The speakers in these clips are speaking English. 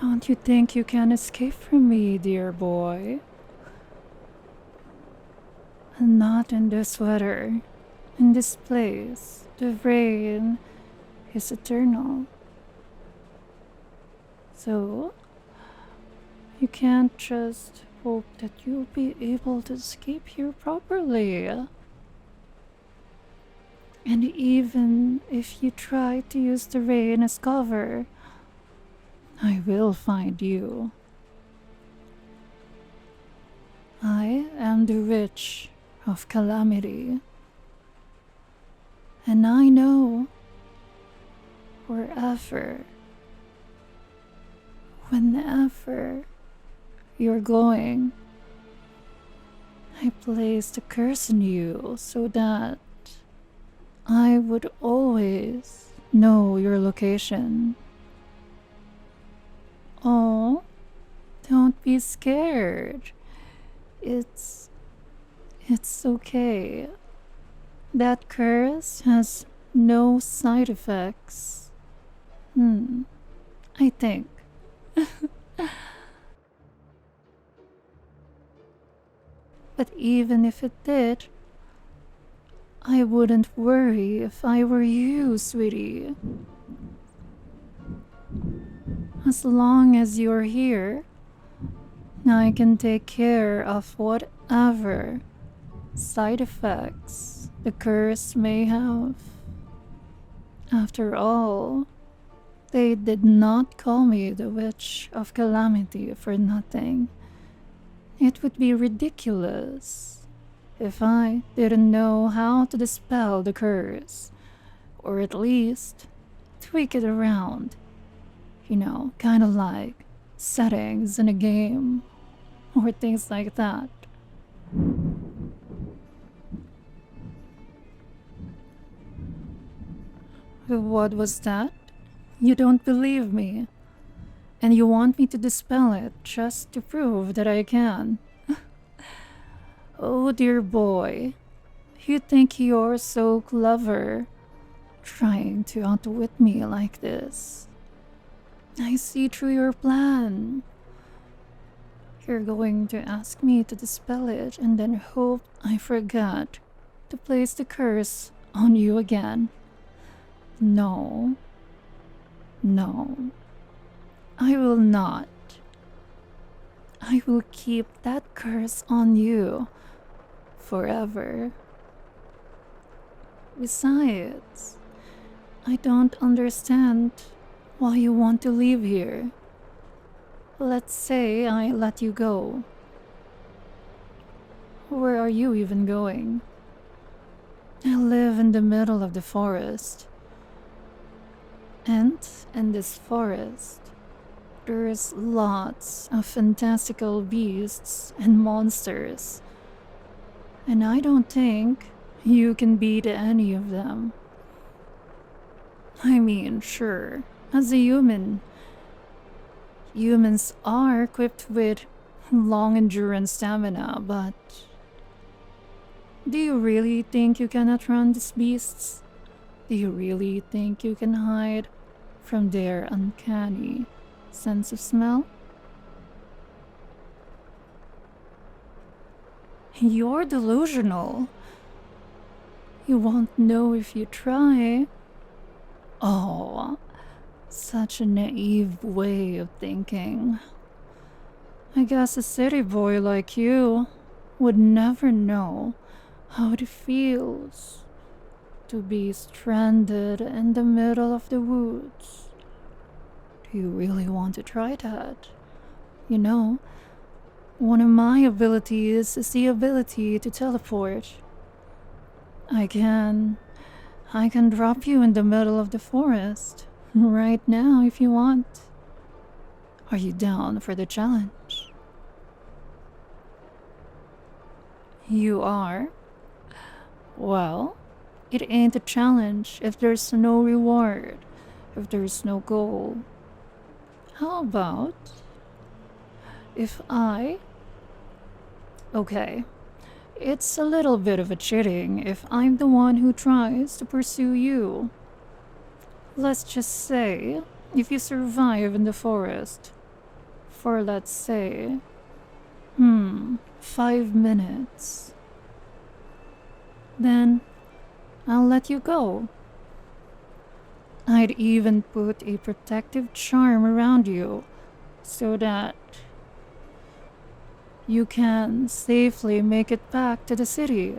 Don't you think you can escape from me, dear boy? Not in this weather. In this place, the rain is eternal. So, you can't just hope that you'll be able to escape here properly. And even if you try to use the rain as cover, I will find you. I am the Witch of Calamity. And I know wherever, whenever you're going, I placed a curse on you so that I would always know your location. Oh, don't be scared. It's okay. That curse has no side effects. I think. But even if it did, I wouldn't worry if I were you, sweetie. As long as you're here, I can take care of whatever side effects the curse may have. After all, they did not call me the Witch of Calamity for nothing. It would be ridiculous if I didn't know how to dispel the curse, or at least tweak it around. You know, kind of like settings in a game, or things like that. What was that? You don't believe me, and you want me to dispel it just to prove that I can. Oh dear boy, you think you're so clever, trying to outwit me like this. I see through your plan. You're going to ask me to dispel it and then hope I forgot to place the curse on you again. No. No. I will not. I will keep that curse on you forever. Besides, I don't understand why you want to leave here. Let's say I let you go. Where are you even going? I live in the middle of the forest. And in this forest, there's lots of fantastical beasts and monsters. And I don't think you can beat any of them. I mean, sure, as a human, humans are equipped with long endurance stamina, but do you really think you can outrun these beasts? Do you really think you can hide from their uncanny sense of smell? You're delusional. You won't know if you try. Oh, such a naive way of thinking. I guess a city boy like you would never know how it feels to be stranded in the middle of the woods. Do you really want to try that? You know, one of my abilities is the ability to teleport. I can drop you in the middle of the forest right now if you want. Are you down for the challenge? You are? Well, it ain't a challenge if there's no reward, if there's no goal. How about if I... Okay, it's a little bit of a cheating if I'm the one who tries to pursue you. Let's just say, if you survive in the forest, for, let's say, 5 minutes. Then I'll let you go. I'd even put a protective charm around you so that you can safely make it back to the city.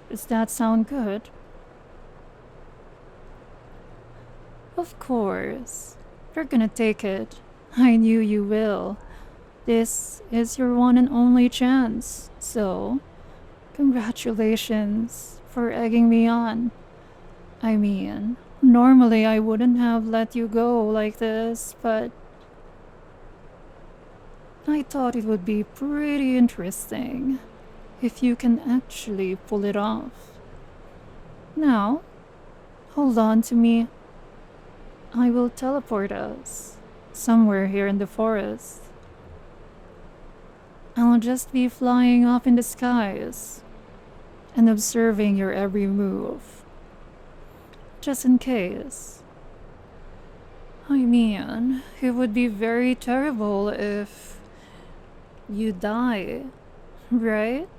Does that sound good? Of course. You're gonna take it. I knew you will. This is your one and only chance, so congratulations for egging me on. I mean, normally I wouldn't have let you go like this, but I thought it would be pretty interesting if you can actually pull it off. Now, hold on to me. I will teleport us somewhere here in the forest. I'll just be flying up in the skies and observing your every move. Just in case. I mean, it would be very terrible if you die, right?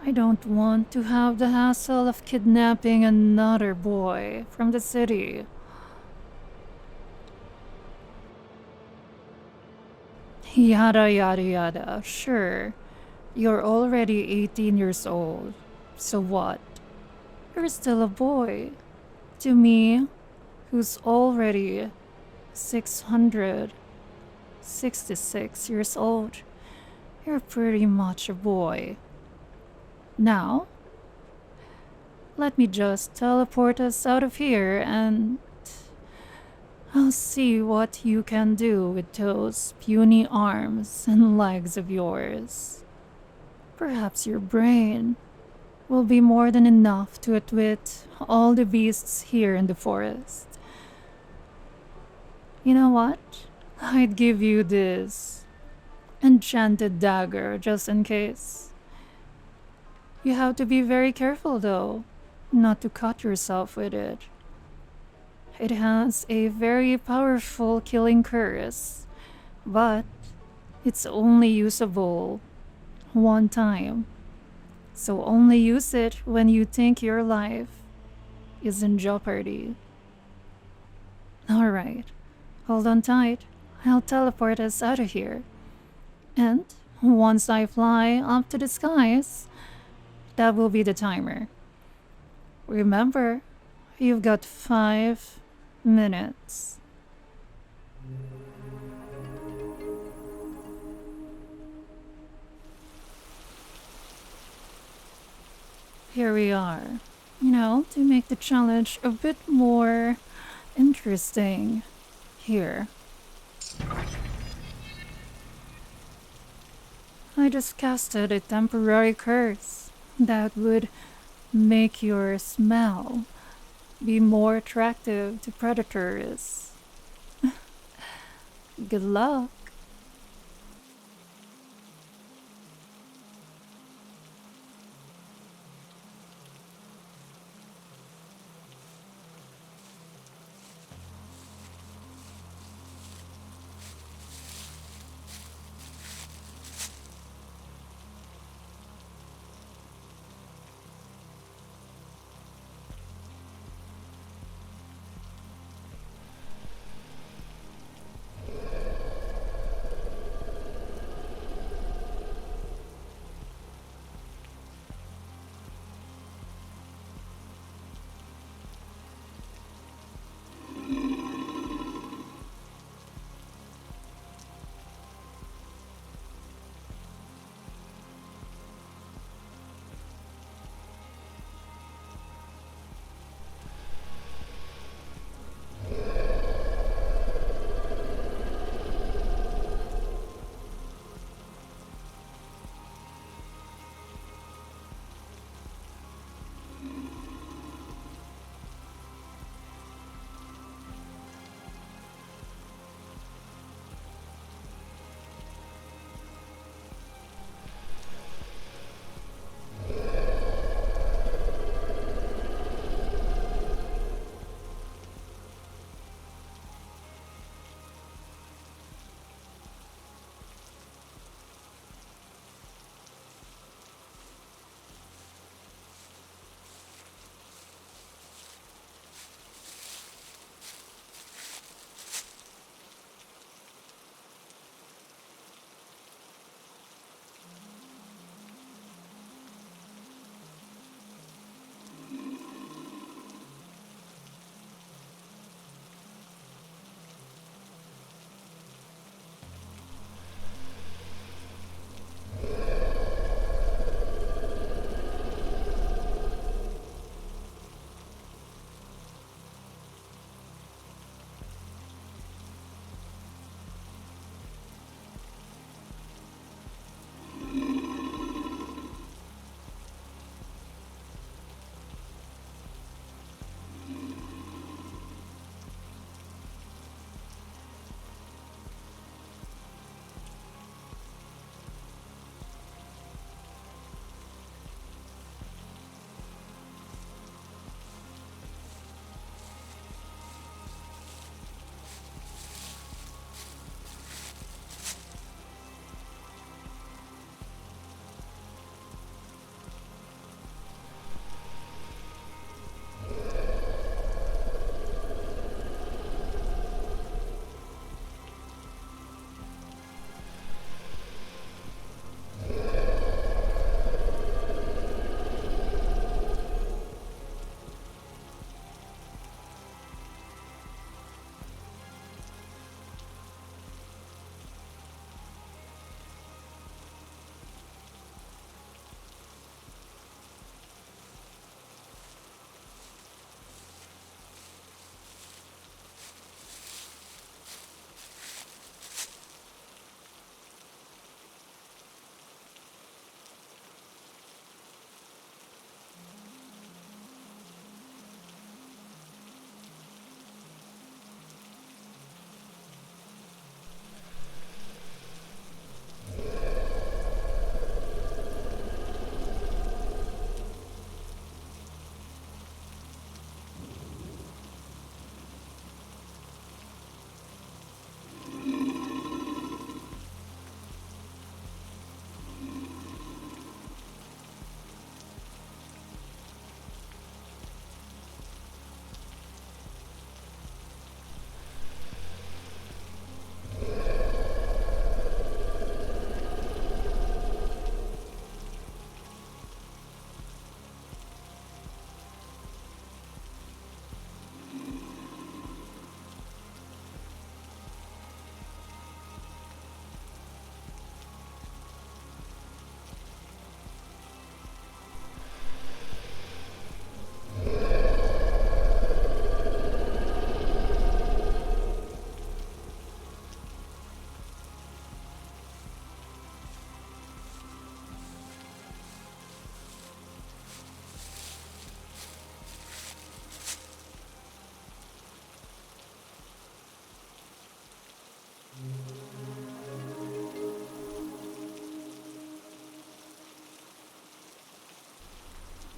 I don't want to have the hassle of kidnapping another boy from the city. Yada yada yada, sure. You're already 18 years old. So what? You're still a boy. To me, who's already 666 years old, you're pretty much a boy. Now, let me just teleport us out of here and I'll see what you can do with those puny arms and legs of yours. Perhaps your brain will be more than enough to outwit all the beasts here in the forest. You know what? I'd give you this enchanted dagger just in case. You have to be very careful though, not to cut yourself with it. It has a very powerful killing curse, but it's only usable one time. So only use it when you think your life is in jeopardy. Alright, hold on tight. I'll teleport us out of here. And once I fly up to the skies, that will be the timer. Remember, you've got 5 minutes. Here we are. To make the challenge a bit more interesting here. I just casted a temporary curse that would make your smell be more attractive to predators. Good luck.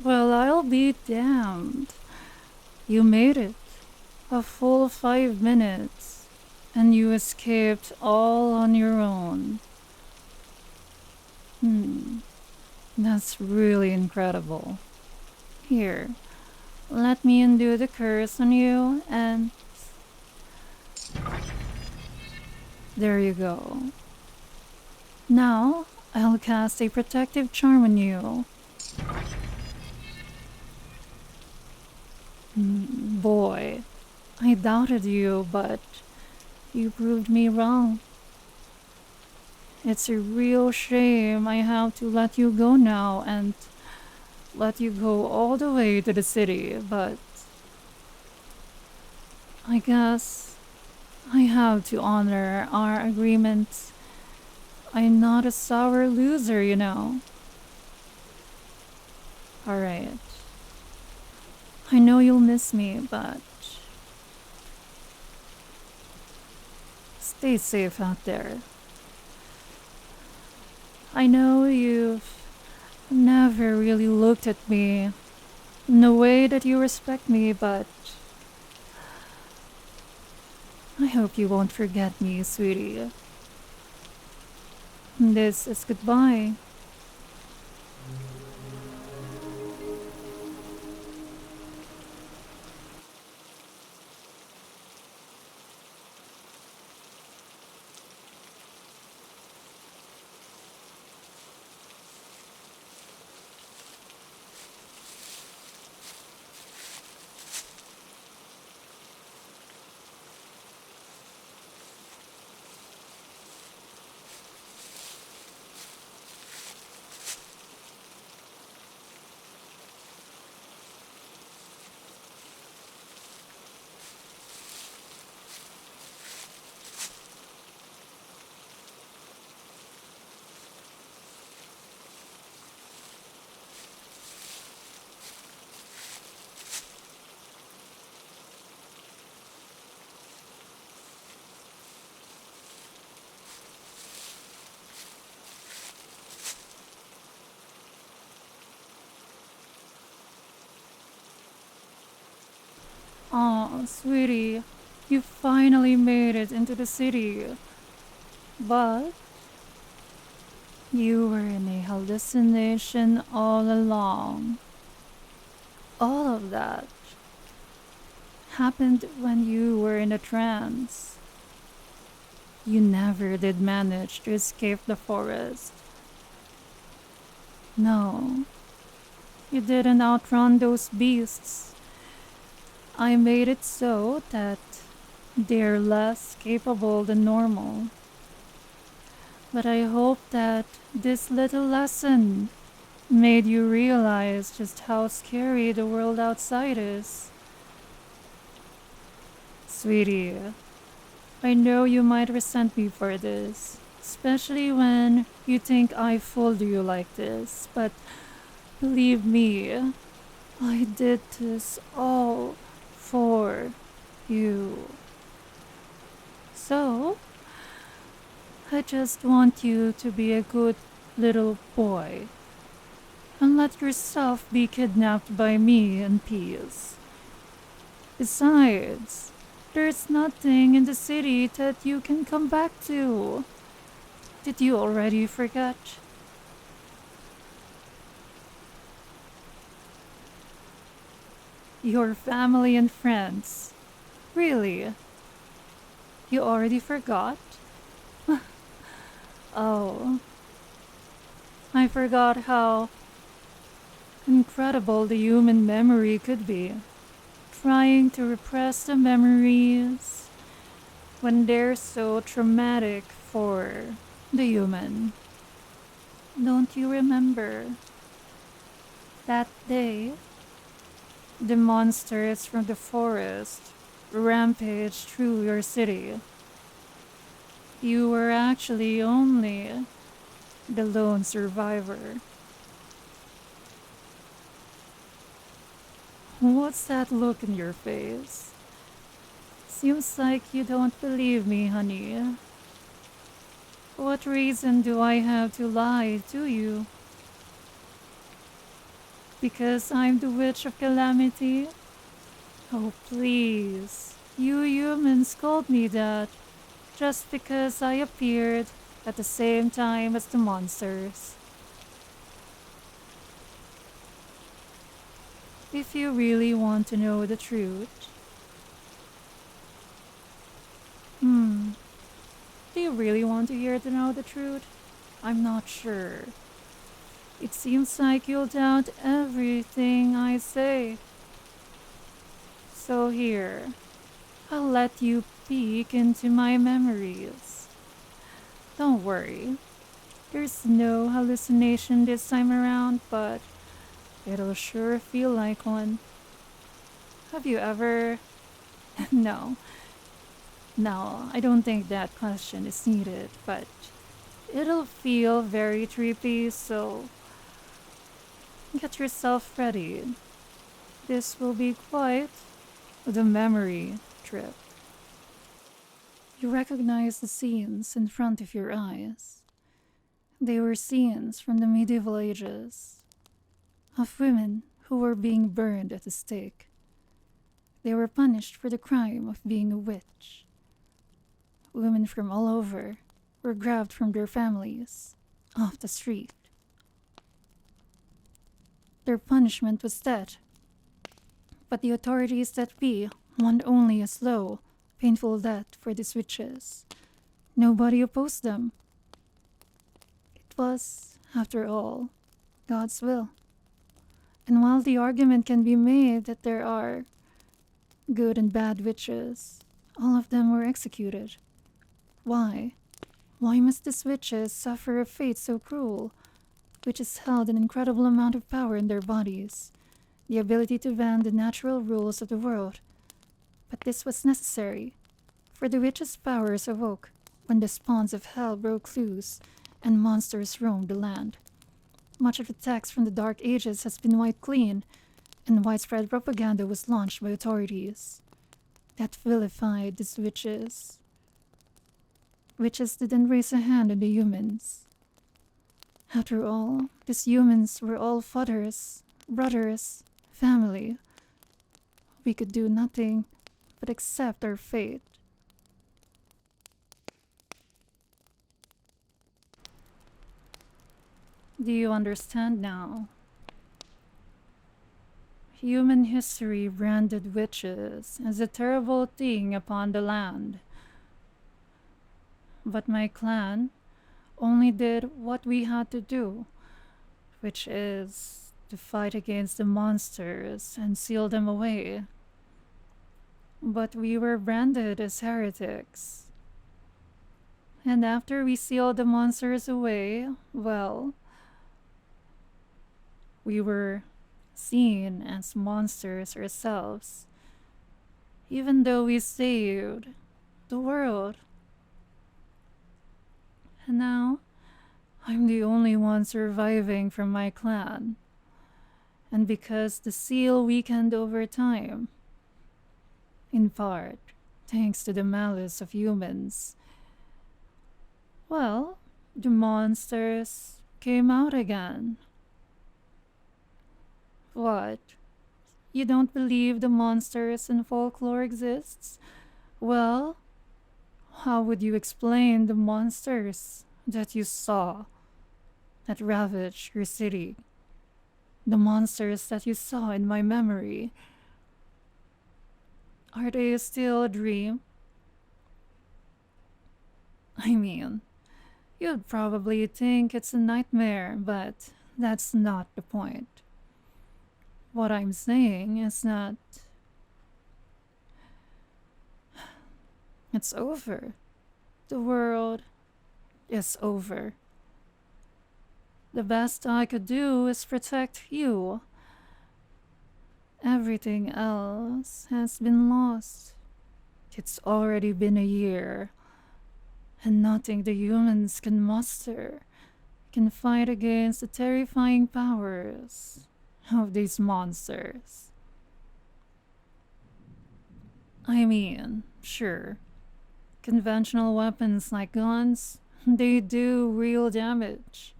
Well, I'll be damned. You made it. A full 5 minutes. And you escaped all on your own. That's really incredible. Here, let me undo the curse on you and there you go. Now, I'll cast a protective charm on you. Boy, I doubted you, but you proved me wrong. It's a real shame I have to let you go now and let you go all the way to the city, but I guess I have to honor our agreement. I'm not a sour loser, you know. Alright. I know you'll miss me, but stay safe out there. I know you've never really looked at me in the way that you respect me, but I hope you won't forget me, sweetie. This is goodbye. Aw, sweetie, you finally made it into the city. But you were in a hallucination all along. All of that happened when you were in a trance. You never did manage to escape the forest. No, you didn't outrun those beasts. I made it so that they're less capable than normal. But I hope that this little lesson made you realize just how scary the world outside is. Sweetie, I know you might resent me for this, especially when you think I fooled you like this, but believe me, I did this all for you. So, I just want you to be a good little boy and let yourself be kidnapped by me in peace. Besides, there's nothing in the city that you can come back to. Did you already forget? Your family and friends. Really? You already forgot? Oh. I forgot how incredible the human memory could be. Trying to repress the memories when they're so traumatic for the human. Don't you remember that day the monsters from the forest rampaged through your city? You were actually only the lone survivor. What's that look in your face? Seems like you don't believe me, honey. What reason do I have to lie to you? Because I'm the Witch of Calamity? Oh, please. You humans called me that just because I appeared at the same time as the monsters. If you really want to know the truth, hmm, do you really want to hear to know the truth? I'm not sure. It seems like you'll doubt everything I say. So here, I'll let you peek into my memories. Don't worry, there's no hallucination this time around, but it'll sure feel like one. Have you ever... No, no, I don't think that question is needed, but it'll feel very trippy, so get yourself ready. This will be quite the memory trip. You recognize the scenes in front of your eyes. They were scenes from the medieval ages of women who were being burned at the stake. They were punished for the crime of being a witch. Women from all over were grabbed from their families off the street. Their punishment was death, but the authorities that be want only a slow, painful death for these witches. Nobody opposed them. It was, after all, God's will. And while the argument can be made that there are good and bad witches, all of them were executed. Why? Why must these witches suffer a fate so cruel, which has held an incredible amount of power in their bodies, the ability to bend the natural rules of the world? But this was necessary, for the witches' powers awoke when the spawns of hell broke loose and monsters roamed the land. Much of the text from the Dark Ages has been wiped clean, and widespread propaganda was launched by authorities that vilified these witches. Witches didn't raise a hand on the humans. After all, these humans were all fathers, brothers, family. We could do nothing but accept our fate. Do you understand now? Human history branded witches as a terrible thing upon the land. But my clan only did what we had to do, which is to fight against the monsters and seal them away. But we were branded as heretics. And after we sealed the monsters away, well, we were seen as monsters ourselves, even though we saved the world. And now, I'm the only one surviving from my clan. And because the seal weakened over time, in part thanks to the malice of humans, well, the monsters came out again. What? You don't believe the monsters in folklore exists? Well, how would you explain the monsters that you saw that ravaged your city? The monsters that you saw in my memory. Are they still a dream? I mean, you'd probably think it's a nightmare, but that's not the point. What I'm saying is that it's over. The world is over. The best I could do is protect you. Everything else has been lost. It's already been a year, and nothing the humans can muster can fight against the terrifying powers of these monsters. I mean, sure, conventional weapons like guns, they do real damage.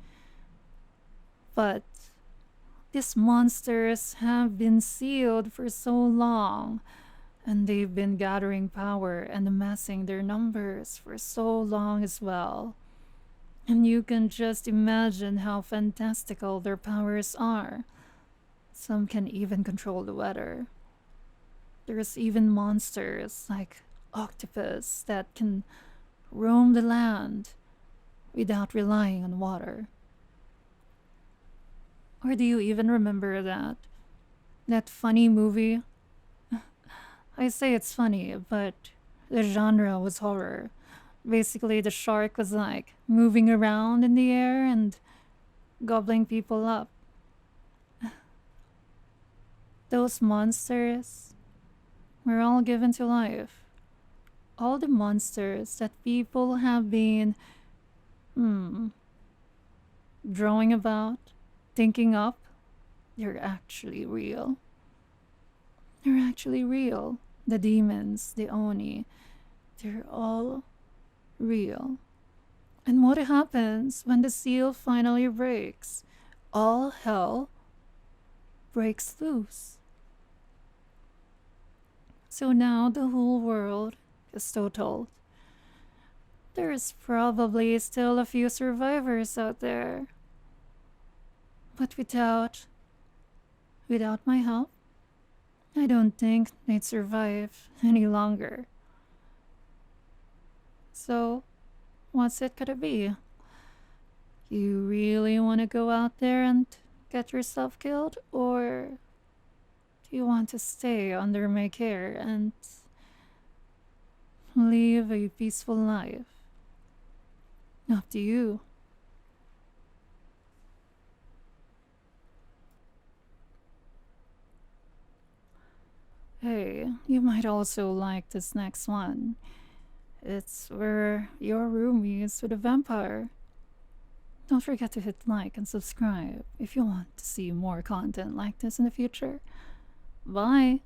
But these monsters have been sealed for so long, and they've been gathering power and amassing their numbers for so long as well. And you can just imagine how fantastical their powers are. Some can even control the weather. There's even monsters like octopus that can roam the land without relying on water. Or do you even remember that funny movie? I say it's funny, but the genre was horror. Basically, the shark was like moving around in the air and gobbling people up. Those monsters were all given to life. All the monsters that people have been, hmm, drawing about, thinking up, they're actually real. They're actually real. The demons, the Oni, they're all real. And what happens when the seal finally breaks? All hell breaks loose. So now the whole world is totaled. There's probably still a few survivors out there. But without my help, I don't think they'd survive any longer. So, what's it gonna be? You really want to go out there and get yourself killed? Or do you want to stay under my care and live a peaceful life? Up to you. Hey, you might also like this next one. It's where your roomie is with a vampire. Don't forget to hit like and subscribe if you want to see more content like this in the future. Bye!